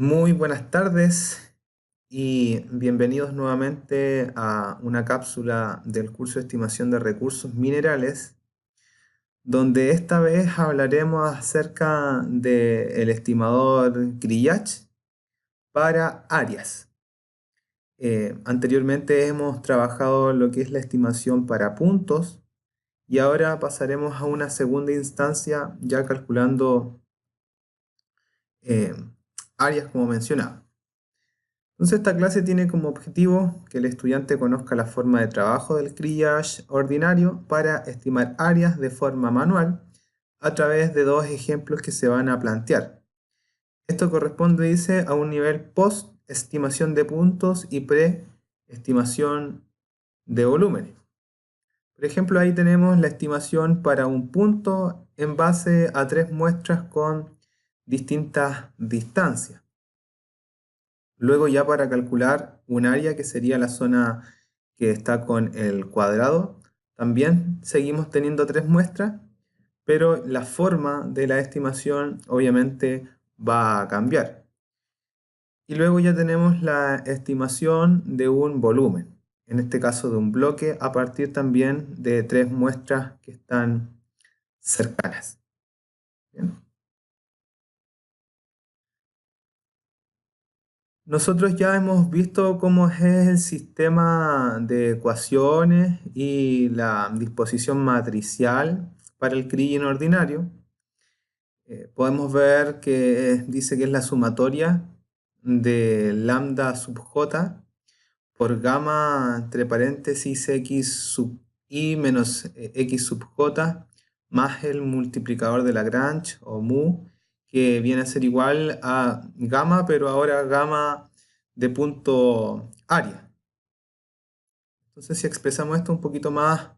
Muy buenas tardes y bienvenidos nuevamente a una cápsula del curso de estimación de recursos minerales, donde esta vez hablaremos acerca del estimador Grillach para áreas. Anteriormente hemos trabajado lo que es la estimación para puntos y ahora pasaremos a una segunda instancia ya calculando eh, áreas como mencionaba. Entonces esta clase tiene como objetivo que el estudiante conozca la forma de trabajo del Grillage ordinario para estimar áreas de forma manual a través de dos ejemplos que se van a plantear. Esto corresponde, dice, a un nivel post-estimación de puntos y pre-estimación de volúmenes. Por ejemplo, ahí tenemos la estimación para un punto en base a tres muestras con distintas distancias. Luego ya para calcular un área que sería la zona que está con el cuadrado, también seguimos teniendo tres muestras, pero la forma de la estimación obviamente va a cambiar. Y luego ya tenemos la estimación de un volumen, en este caso de un bloque, a partir también de tres muestras que están cercanas. ¿Bien? Nosotros ya hemos visto cómo es el sistema de ecuaciones y la disposición matricial para el Kriging ordinario. Podemos ver que dice que es la sumatoria de lambda sub j por gamma entre paréntesis x sub i menos x sub j más el multiplicador de Lagrange o mu, que viene a ser igual a gamma, pero ahora gamma de punto área. Entonces, si expresamos esto un poquito más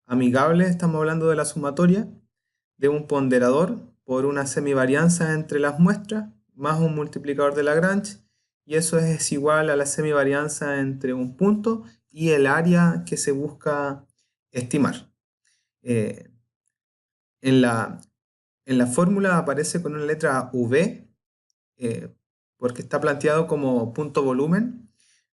amigable, estamos hablando de la sumatoria de un ponderador por una semivarianza entre las muestras más un multiplicador de Lagrange, y eso es igual a la semivarianza entre un punto y el área que se busca estimar. Eh, en la fórmula aparece con una letra V, porque está planteado como punto volumen,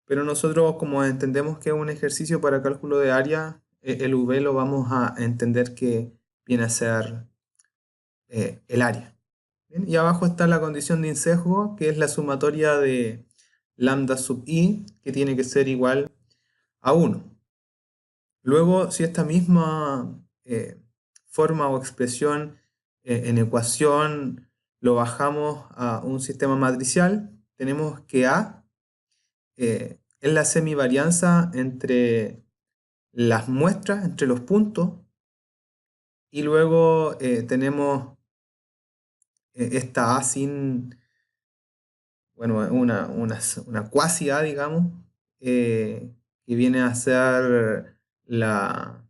pero nosotros, como entendemos que es un ejercicio para cálculo de área, el V lo vamos a entender que viene a ser el área. ¿Bien? Y abajo está la condición de insesgo, que es la sumatoria de lambda sub i, que tiene que ser igual a 1. Luego, si esta misma forma o expresión en ecuación lo bajamos a un sistema matricial, tenemos que A es la semivarianza entre las muestras, entre los puntos, y luego tenemos esta A sin, bueno, una cuasi A, digamos, que viene a ser la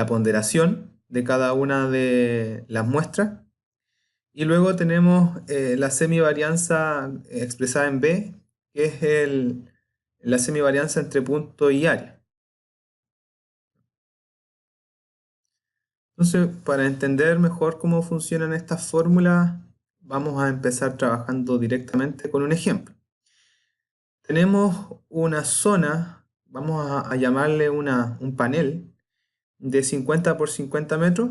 ponderación de cada una de las muestras. Y luego tenemos la semivarianza expresada en B, que es la semivarianza entre punto y área. Entonces, para entender mejor cómo funcionan estas fórmulas, vamos a empezar trabajando directamente con un ejemplo. Tenemos una zona, vamos a llamarle un panel de 50 por 50 metros,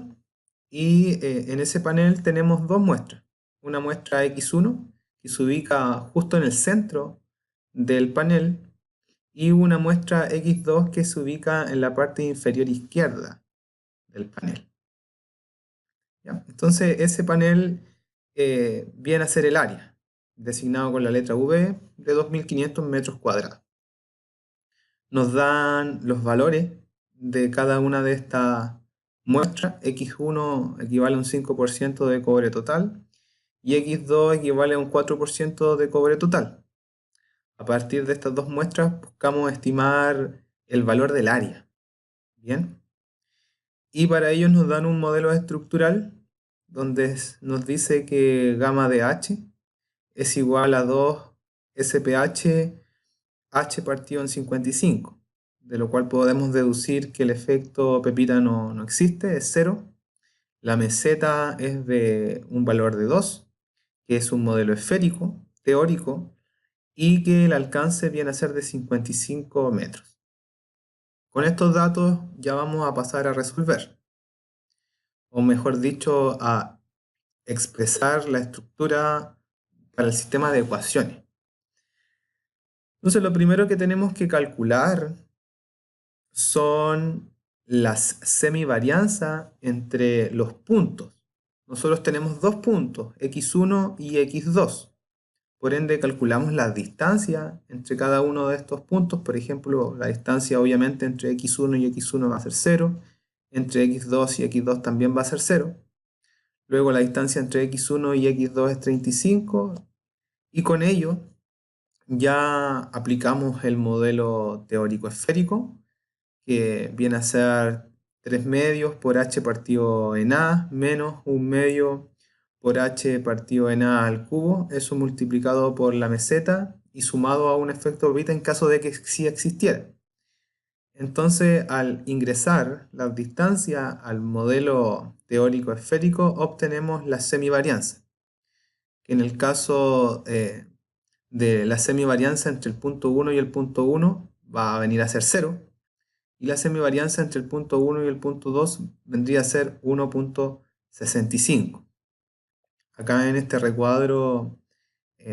y en ese panel tenemos dos muestras. Una muestra X1 que se ubica justo en el centro del panel y una muestra X2 que se ubica en la parte inferior izquierda del panel. ¿Ya? Entonces ese panel viene a ser el área, designado con la letra V, de 2500 metros cuadrados. Nos dan los valores de cada una de estas muestras. X1 equivale a un 5% de cobre total y X2 equivale a un 4% de cobre total. A partir de estas dos muestras buscamos estimar el valor del área. ¿Bien? Y para ello nos dan un modelo estructural donde nos dice que gamma de H es igual a 2 SPH H partido en 55, de lo cual podemos deducir que el efecto Pepita no existe, es 0. La meseta es de un valor de 2, que es un modelo esférico, teórico y que el alcance viene a ser de 55 metros. Con estos datos ya vamos a pasar a resolver, o mejor dicho, a expresar la estructura para el sistema de ecuaciones. Entonces, lo primero que tenemos que calcular son las semivarianzas entre los puntos. Nosotros tenemos dos puntos, x1 y x2. Por ende, calculamos la distancia entre cada uno de estos puntos. Por ejemplo, la distancia obviamente entre x1 y x1 va a ser 0. Entre x2 y x2 también va a ser 0. Luego la distancia entre x1 y x2 es 35. Y con ello ya aplicamos el modelo teórico esférico, que viene a ser 3 medios por h partido en a menos 1 medio por h partido en a al cubo, eso multiplicado por la meseta y sumado a un efecto órbita en caso de que sí existiera. Entonces, al ingresar la distancia al modelo teórico esférico, obtenemos la semivarianza, que en el caso de la semivarianza entre el punto 1 y el punto 1 va a venir a ser 0, y la semivarianza entre el punto 1 y el punto 2 vendría a ser 1.65. Acá en este recuadro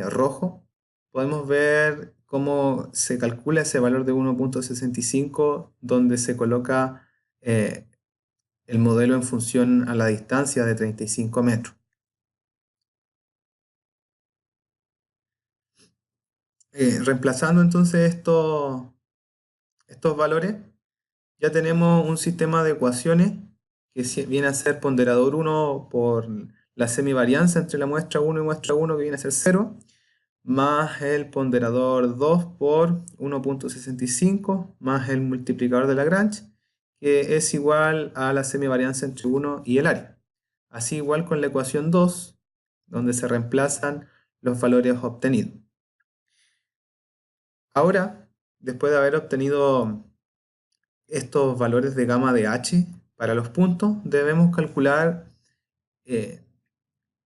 rojo podemos ver cómo se calcula ese valor de 1.65, donde se coloca el modelo en función a la distancia de 35 metros. Reemplazando entonces estos valores, ya tenemos un sistema de ecuaciones que viene a ser ponderador 1 por la semivarianza entre la muestra 1 y muestra 1, que viene a ser 0, más el ponderador 2 por 1.65, más el multiplicador de Lagrange, que es igual a la semivarianza entre 1 y el área. Así igual con la ecuación 2, donde se reemplazan los valores obtenidos. Ahora, después de haber obtenido estos valores de gamma de h para los puntos, debemos calcular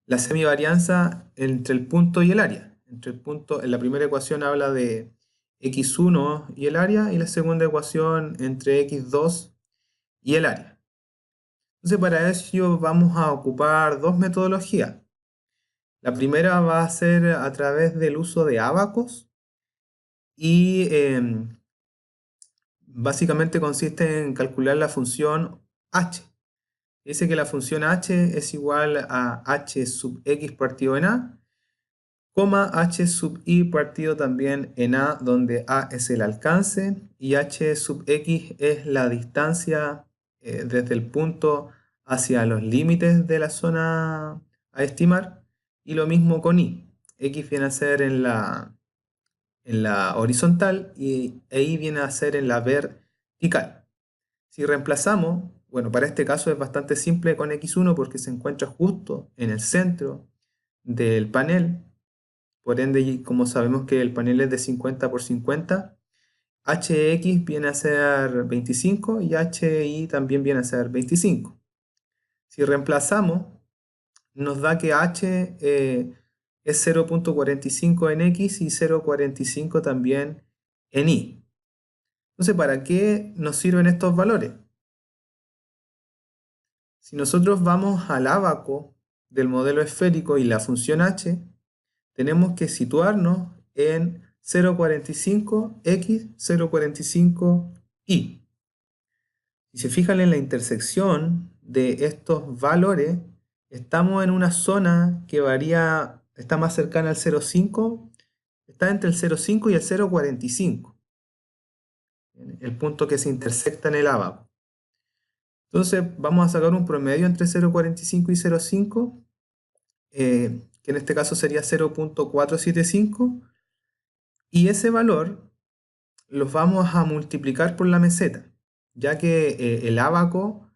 la semivarianza entre el punto y el área. Entre el punto, en la primera ecuación habla de x1 y el área, y la segunda ecuación entre x2 y el área. Entonces, para eso vamos a ocupar dos metodologías. La primera va a ser a través del uso de ábacos y básicamente consiste en calcular la función h. Dice que la función h es igual a h sub x partido en a, coma h sub i partido también en a, donde a es el alcance y h sub x es la distancia desde el punto hacia los límites de la zona a estimar, y lo mismo con i. X viene a ser en la horizontal y y viene a ser en la vertical. Si reemplazamos, bueno, para este caso es bastante simple con x1 porque se encuentra justo en el centro del panel. Por ende, como sabemos que el panel es de 50 por 50, hx viene a ser 25 y hi también viene a ser 25. Si reemplazamos, nos da que h es 0.45 en x y 0.45 también en y. Entonces, ¿para qué nos sirven estos valores? Si nosotros vamos al ábaco del modelo esférico y la función h, tenemos que situarnos en 0.45x, 0.45y. Si se fijan en la intersección de estos valores, estamos en una zona que varía, está más cercana al 0.5, está entre el 0.5 y el 0.45, el punto que se intersecta en el ábaco. Entonces vamos a sacar un promedio entre 0.45 y 0.5, que en este caso sería 0.475, y ese valor los vamos a multiplicar por la meseta, ya que el ábaco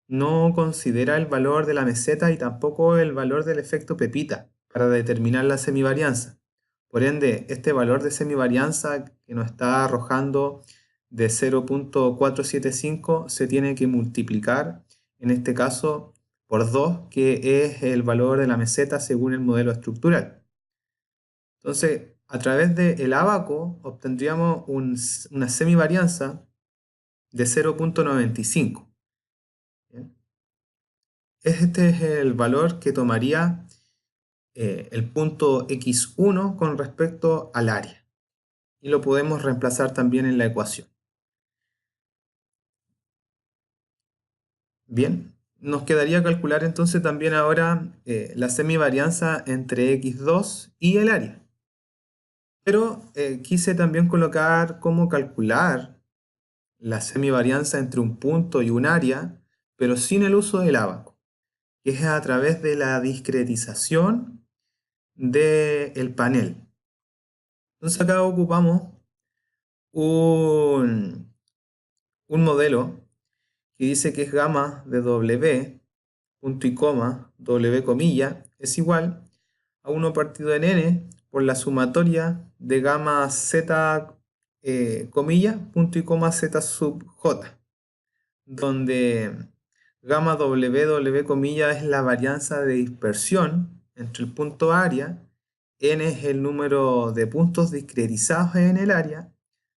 no considera el valor de la meseta y tampoco el valor del efecto Pepita para determinar la semivarianza. Por ende, este valor de semivarianza que nos está arrojando de 0.475 se tiene que multiplicar, en este caso, por 2, que es el valor de la meseta según el modelo estructural. Entonces, a través del ábaco obtendríamos una semivarianza de 0.95. ¿Bien? Este es el valor que tomaría el punto x1 con respecto al área. Y lo podemos reemplazar también en la ecuación. Bien, nos quedaría calcular entonces también ahora la semivarianza entre x2 y el área. Pero quise también colocar cómo calcular la semivarianza entre un punto y un área, pero sin el uso del ábaco, que es a través de la discretización del panel. Entonces acá ocupamos un, un modelo que dice que es gamma de W, punto y coma, W comilla, es igual a 1 partido en n por la sumatoria de gamma z comilla, punto y coma z sub j, donde gamma W comilla es la varianza de dispersión entre el punto área, n es el número de puntos discretizados en el área,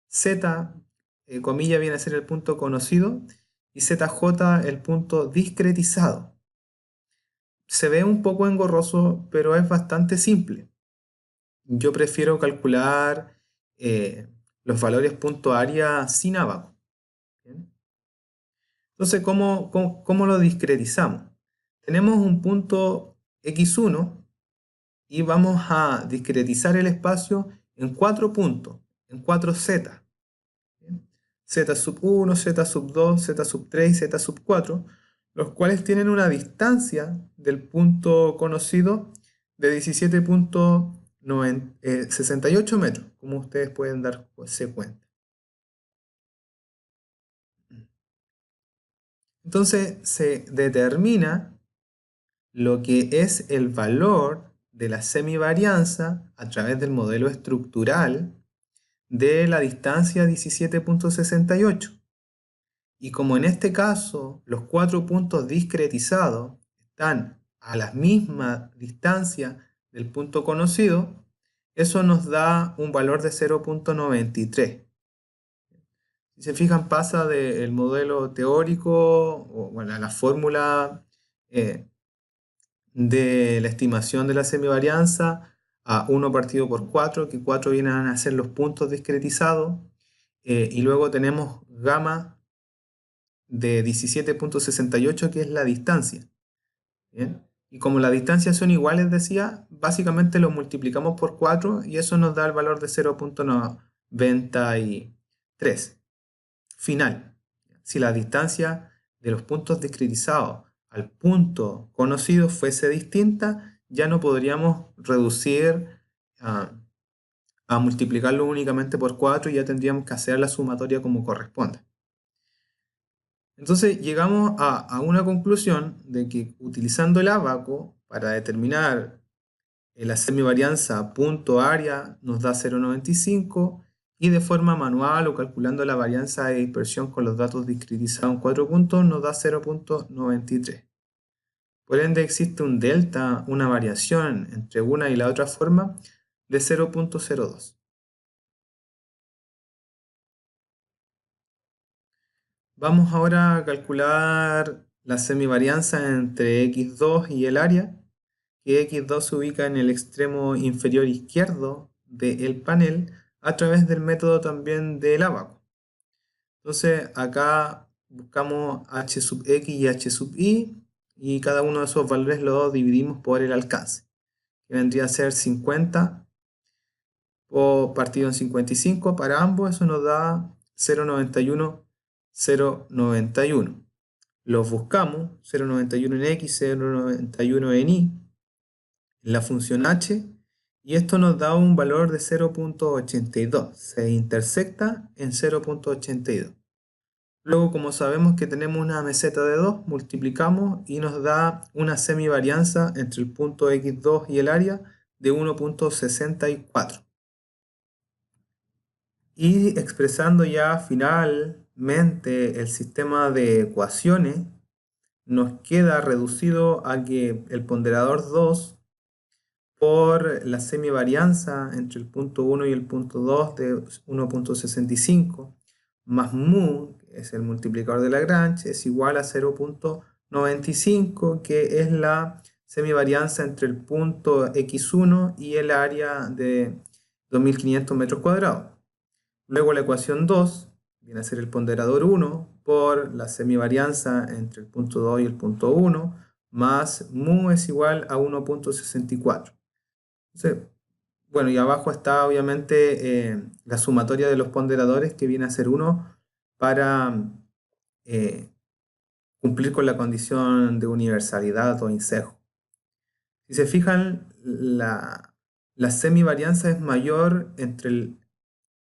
z comilla viene a ser el punto conocido y zj el punto discretizado. Se ve un poco engorroso, pero es bastante simple. Yo prefiero calcular los valores punto área sin ábaco. ¿Bien? Entonces, ¿cómo lo discretizamos? Tenemos un punto x1 y vamos a discretizar el espacio en 4 puntos, en 4 z. ¿Bien? Z sub 1, Z sub 2, Z sub 3 y Z sub 4, los cuales tienen una distancia del punto conocido de 17.68 metros, como ustedes pueden darse cuenta. Entonces se determina lo que es el valor de la semivarianza a través del modelo estructural de la distancia 17.68. Y como en este caso los 4 puntos discretizados están a la misma distancia del punto conocido, eso nos da un valor de 0.93. Si se fijan, pasa del modelo teórico, o bueno, la fórmula de la estimación de la semivarianza a 1 partido por 4, que 4 vienen a ser los puntos discretizados, y luego tenemos gamma de 17.68, que es la distancia. ¿Bien? Y como las distancias son iguales, decía, básicamente lo multiplicamos por 4 y eso nos da el valor de 0.93 final. Si la distancia de los puntos discretizados al punto conocido fuese distinta, ya no podríamos reducir a multiplicarlo únicamente por 4 y ya tendríamos que hacer la sumatoria como corresponde. Entonces llegamos a una conclusión de que utilizando el ábaco para determinar la semivarianza punto área nos da 0.95 y de forma manual o calculando la varianza de dispersión con los datos discretizados en 4 puntos nos da 0.93. Por ende existe un delta, una variación entre una y la otra forma de 0.02. Vamos ahora a calcular la semivarianza entre x2 y el área, que x2 se ubica en el extremo inferior izquierdo del panel a través del método también del ábaco. Entonces acá buscamos h sub x y h sub y cada uno de esos valores lo dividimos por el alcance, que vendría a ser 50 o partido en 55 para ambos, eso nos da 0.91, 0.91. Los buscamos, 0.91 en x, 0.91 en y, en la función h, y esto nos da un valor de 0.82. Se intersecta en 0.82. Luego, como sabemos que tenemos una meseta de 2, multiplicamos y nos da una semivarianza entre el punto x2 y el área de 1.64. Y expresando ya finalmente el sistema de ecuaciones, nos queda reducido a que el ponderador 2 por la semivarianza entre el punto 1 y el punto 2 de 1.65 más mu, que es el multiplicador de Lagrange, es igual a 0.95, que es la semivarianza entre el punto x1 y el área de 2500 metros cuadrados. Luego la ecuación 2 viene a ser el ponderador 1 por la semivarianza entre el punto 2 y el punto 1 más mu es igual a 1.64. Entonces, bueno, y abajo está obviamente la sumatoria de los ponderadores que viene a ser 1 para eh, cumplir con la condición de universalidad o INSEJO. Si se fijan, la semivarianza es mayor entre el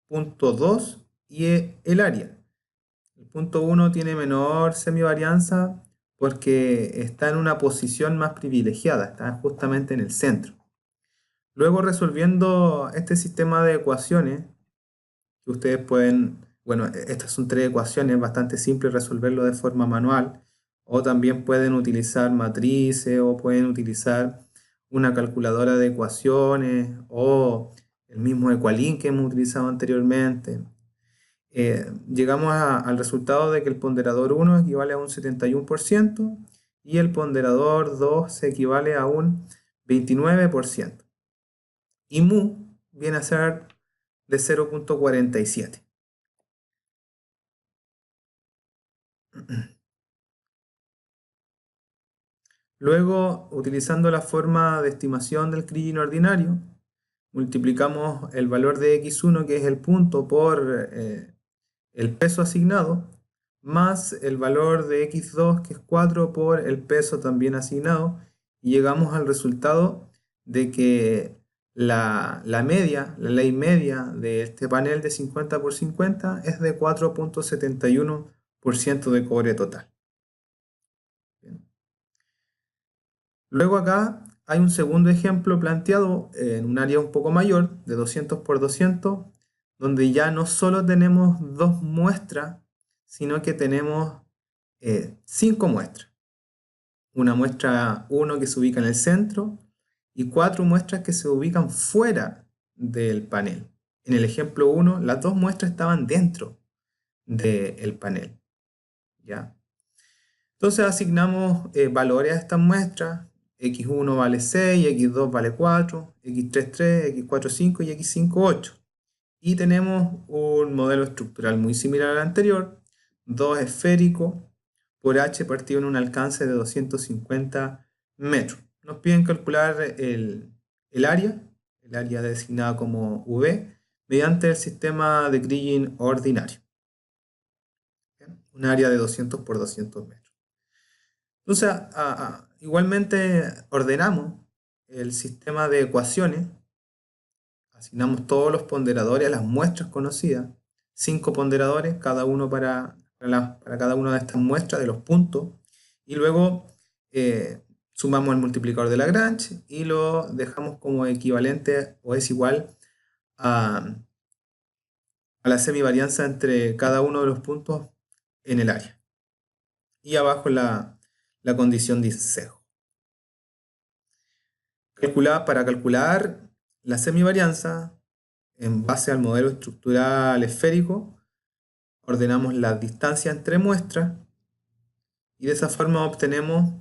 punto 2 y el área. El punto 1 tiene menor semivarianza porque está en una posición más privilegiada, está justamente en el centro. Luego, resolviendo este sistema de ecuaciones, que ustedes pueden, bueno, estas son tres ecuaciones, bastante simples resolverlo de forma manual, o también pueden utilizar matrices o pueden utilizar una calculadora de ecuaciones o el mismo Equalink que hemos utilizado anteriormente. Llegamos al resultado de que el ponderador 1 equivale a un 71% y el ponderador 2 se equivale a un 29%. Y mu viene a ser de 0.47. Luego, utilizando la forma de estimación del Kriging ordinario, multiplicamos el valor de x1, que es el punto, por el peso asignado, más el valor de x2, que es 4, por el peso también asignado, y llegamos al resultado de que la media, la ley media de este panel de 50 por 50 es de 4.71% de cobre total. Bien. Luego acá hay un segundo ejemplo planteado en un área un poco mayor, de 200 por 200, donde ya no solo tenemos dos muestras, sino que tenemos 5 muestras. Una muestra 1 que se ubica en el centro y 4 muestras que se ubican fuera del panel. En el ejemplo 1, las dos muestras estaban dentro del panel. ¿Ya? Entonces asignamos valores a estas muestras. X1 vale 6, X2 vale 4, X3 3, X4 5 y X5 8. Y tenemos un modelo estructural muy similar al anterior, 2 esférico por H partido en un alcance de 250 metros. Nos piden calcular el área designada como V, mediante el sistema de Kriging ordinario. ¿Bien? Un área de 200 por 200 metros. Entonces, igualmente ordenamos el sistema de ecuaciones, asignamos todos los ponderadores a las muestras conocidas, 5 ponderadores, cada uno para cada una de estas muestras de los puntos, y luego sumamos el multiplicador de Lagrange y lo dejamos como equivalente o es igual a la semivarianza entre cada uno de los puntos en el área. Y abajo la condición de INSEJO. Para calcular la semivarianza, en base al modelo estructural esférico, ordenamos las distancias entre muestras y de esa forma obtenemos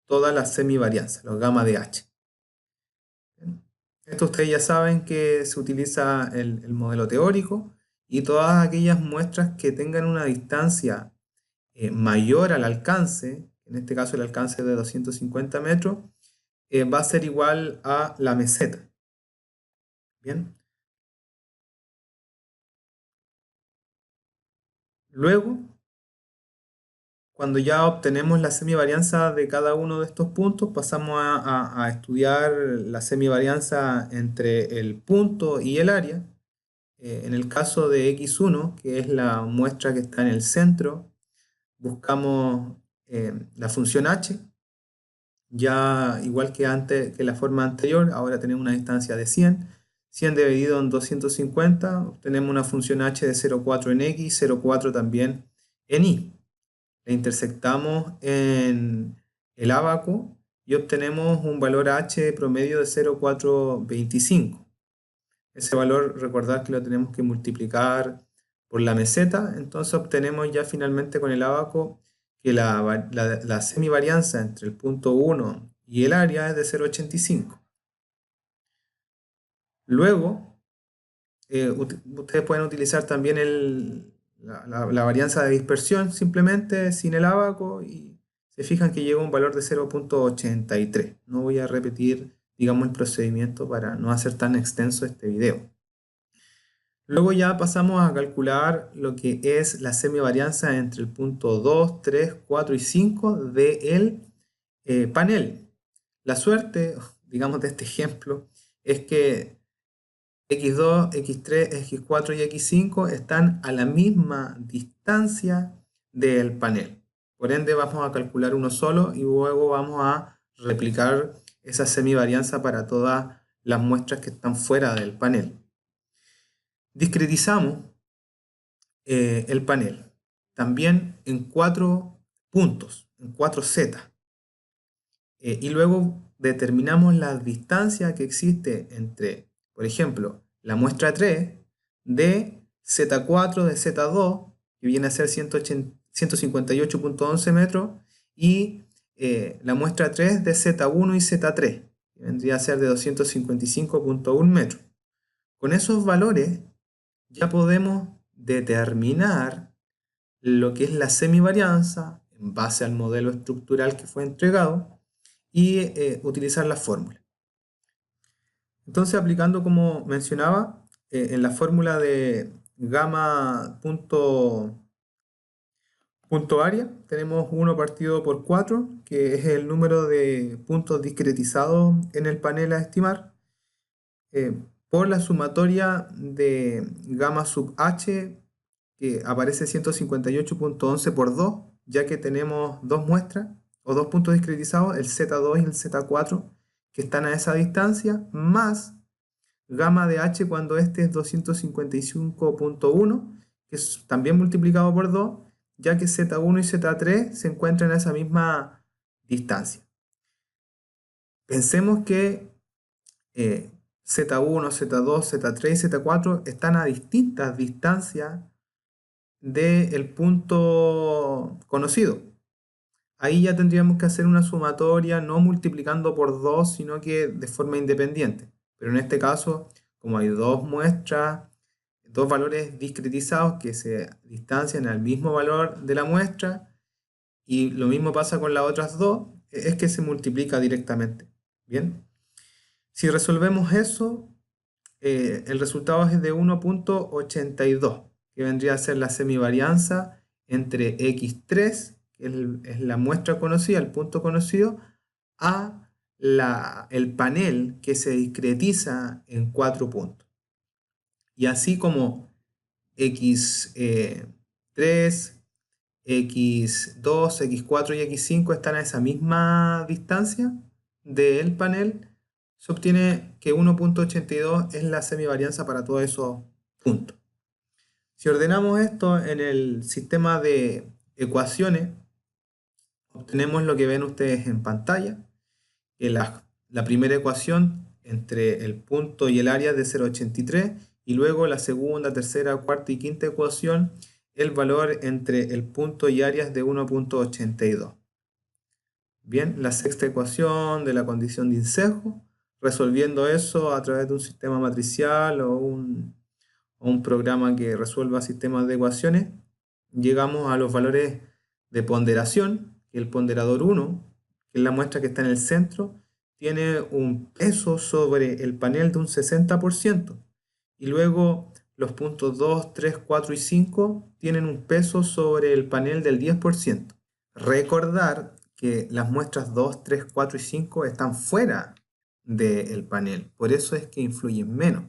todas las semivarianzas, los gamma de H. Esto ustedes ya saben que se utiliza el modelo teórico y todas aquellas muestras que tengan una distancia mayor al alcance, en este caso el alcance de 250 metros, va a ser igual a la meseta. Bien. Luego, cuando ya obtenemos la semivarianza de cada uno de estos puntos, pasamos a estudiar la semivarianza entre el punto y el área. En el caso de x1, que es la muestra que está en el centro, buscamos la función h. Ya igual que antes, que la forma anterior, ahora tenemos una distancia de 100. 100 dividido en 250, obtenemos una función h de 0,4 en x, 0,4 también en y. La intersectamos en el ábaco y obtenemos un valor H promedio de 0,425. Ese valor, recordar que lo tenemos que multiplicar por la meseta, entonces obtenemos ya finalmente con el ábaco que la semivarianza entre el punto 1 y el área es de 0,85. Luego, ustedes pueden utilizar también la varianza de dispersión simplemente sin el ábaco y se fijan que llega a un valor de 0,83. No voy a repetir, digamos, el procedimiento para no hacer tan extenso este video. Luego ya pasamos a calcular lo que es la semivarianza entre el punto 2, 3, 4 y 5 del panel. La suerte, digamos, de este ejemplo es que X2, X3, X4 y X5 están a la misma distancia del panel. Por ende vamos a calcular uno solo y luego vamos a replicar esa semivarianza para todas las muestras que están fuera del panel. Discretizamos el panel también en 4 puntos, en 4 Z. Y luego determinamos la distancia que existe entre, por ejemplo, la muestra 3 de Z4 de Z2, que viene a ser 158.11 metros, y la muestra 3 de Z1 y Z3, que vendría a ser de 255.1 metros. Con esos valores ya podemos determinar lo que es la semivarianza en base al modelo estructural que fue entregado y utilizar la fórmula. Entonces, aplicando, como mencionaba, en la fórmula de gamma punto área, tenemos 1 partido por 4, que es el número de puntos discretizados en el panel a estimar, por la sumatoria de gamma sub h, que aparece 158.11 por 2, ya que tenemos dos muestras o dos puntos discretizados, el Z2 y el Z4, que están a esa distancia, más gamma de h cuando este es 255.1, que es también multiplicado por 2, ya que Z1 y Z3 se encuentran a esa misma distancia. Pensemos que Z1, Z2, Z3 y Z4 están a distintas distancias del punto conocido. Ahí ya tendríamos que hacer una sumatoria no multiplicando por 2, sino que de forma independiente. Pero en este caso, como hay dos muestras, dos valores discretizados que se distancian al mismo valor de la muestra, y lo mismo pasa con las otras dos, es que se multiplica directamente. Bien, si resolvemos eso, el resultado es de 1.82, que vendría a ser la semivarianza entre X3, que es la muestra conocida, el punto conocido, a el panel que se discretiza en 4 puntos. Y así como X3, X2, X4 y X5 están a esa misma distancia del panel, se obtiene que 1.82 es la semivarianza para todos esos puntos. Si ordenamos esto en el sistema de ecuaciones, obtenemos lo que ven ustedes en pantalla, que la primera ecuación entre el punto y el área es de 0,83, y luego la segunda, tercera, cuarta y quinta ecuación, el valor entre el punto y área es de 1.82. Bien, la sexta ecuación de la condición de Incejo, resolviendo eso a través de un sistema matricial o un programa que resuelva sistemas de ecuaciones, llegamos a los valores de ponderación, que el ponderador 1, que es la muestra que está en el centro, tiene un peso sobre el panel de un 60%, y luego los puntos 2, 3, 4 y 5 tienen un peso sobre el panel del 10%. Recordar que las muestras 2, 3, 4 y 5 están fuera del panel, por eso es que influyen menos.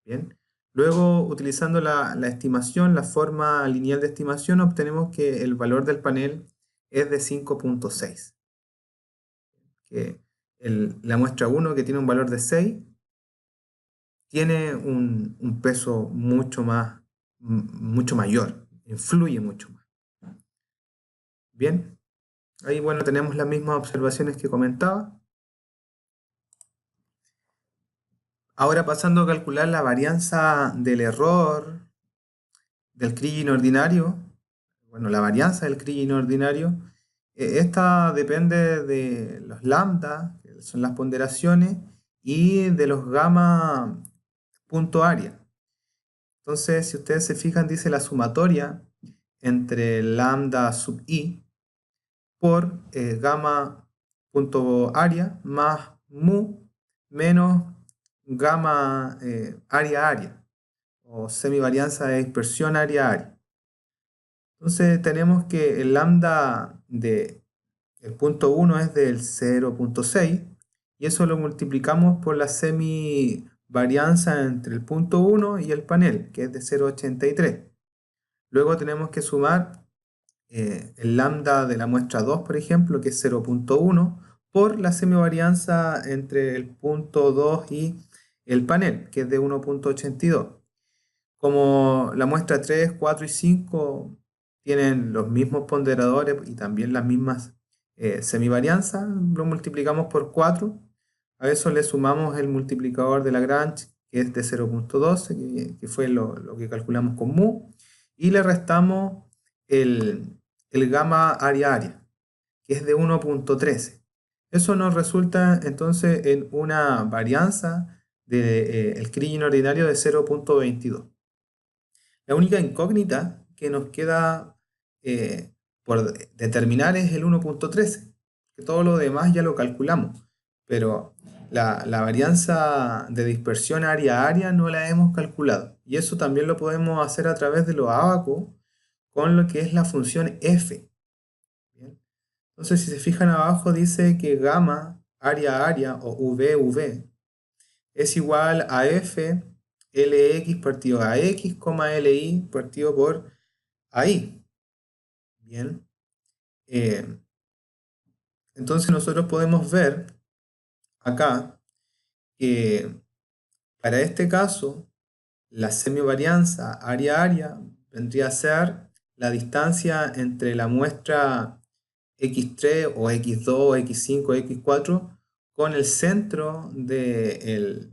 Bien. Luego, utilizando la estimación, la forma lineal de estimación, obtenemos que el valor del panel es de 5.6. Que la muestra 1, que tiene un valor de 6, tiene un peso mucho mayor, influye mucho más. Bien, Ahí, bueno, tenemos las mismas observaciones que comentaba. Ahora pasando a calcular la varianza del error del Kriging ordinario, bueno, la varianza del Kriging ordinario, esta depende de los lambda, que son las ponderaciones, y de los gamma punto área. Entonces, si ustedes se fijan, dice la sumatoria entre lambda sub i por gamma punto área más mu menos gamma área o semivarianza de dispersión área. Entonces tenemos que el lambda de el punto 1 es del 0.6 y eso lo multiplicamos por la semivarianza entre el punto 1 y el panel, que es de 0.83. Luego tenemos que sumar el lambda de la muestra 2, por ejemplo, que es 0.1, por la semivarianza entre el punto 2 y el panel, que es de 1.82. Como la muestra 3, 4 y 5 tienen los mismos ponderadores y también las mismas semivarianzas, lo multiplicamos por 4. A eso le sumamos el multiplicador de Lagrange, que es de 0.12, que fue lo que calculamos con mu, y le restamos el gamma área, que es de 1.13. Eso nos resulta entonces en una varianza del Kriging ordinario de 0.22. La única incógnita que nos queda por determinar es el 1.13, que todo lo demás ya lo calculamos, pero la varianza de dispersión área-área no la hemos calculado, y eso también lo podemos hacer a través de los ábacos con lo que es la función f. ¿Bien? Entonces, si se fijan abajo, dice que gamma área-área o v es igual a f Lx partido a x, Li partido por AI. Bien. Entonces nosotros podemos ver acá que para este caso la semivarianza área-área vendría a ser la distancia entre la muestra x3 o x2 o x5 o x4 con el centro del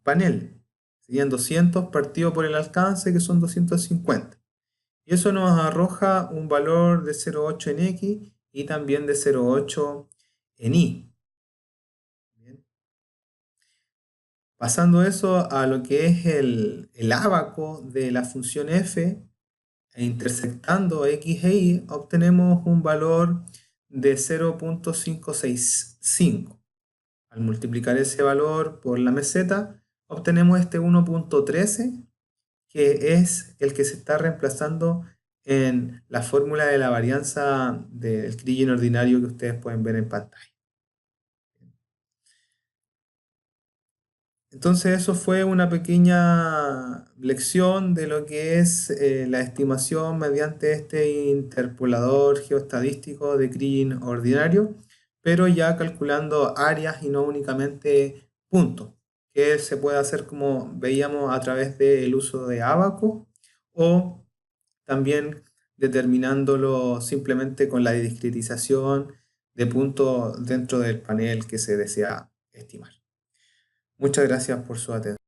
panel. Serían 200 partido por el alcance, que son 250. Y eso nos arroja un valor de 0,8 en X y también de 0,8 en Y. Bien. Pasando eso a lo que es el ábaco de la función f, e intersectando x e y, obtenemos un valor de 0.565. Al multiplicar ese valor por la meseta, obtenemos este 1.13, que es el que se está reemplazando en la fórmula de la varianza del Kriging ordinario que ustedes pueden ver en pantalla. Entonces eso fue una pequeña lección de lo que es la estimación mediante este interpolador geoestadístico de Kriging ordinario, pero ya calculando áreas y no únicamente puntos, que se puede hacer como veíamos a través del uso de ábaco o también determinándolo simplemente con la discretización de puntos dentro del panel que se desea estimar. Muchas gracias por su atención.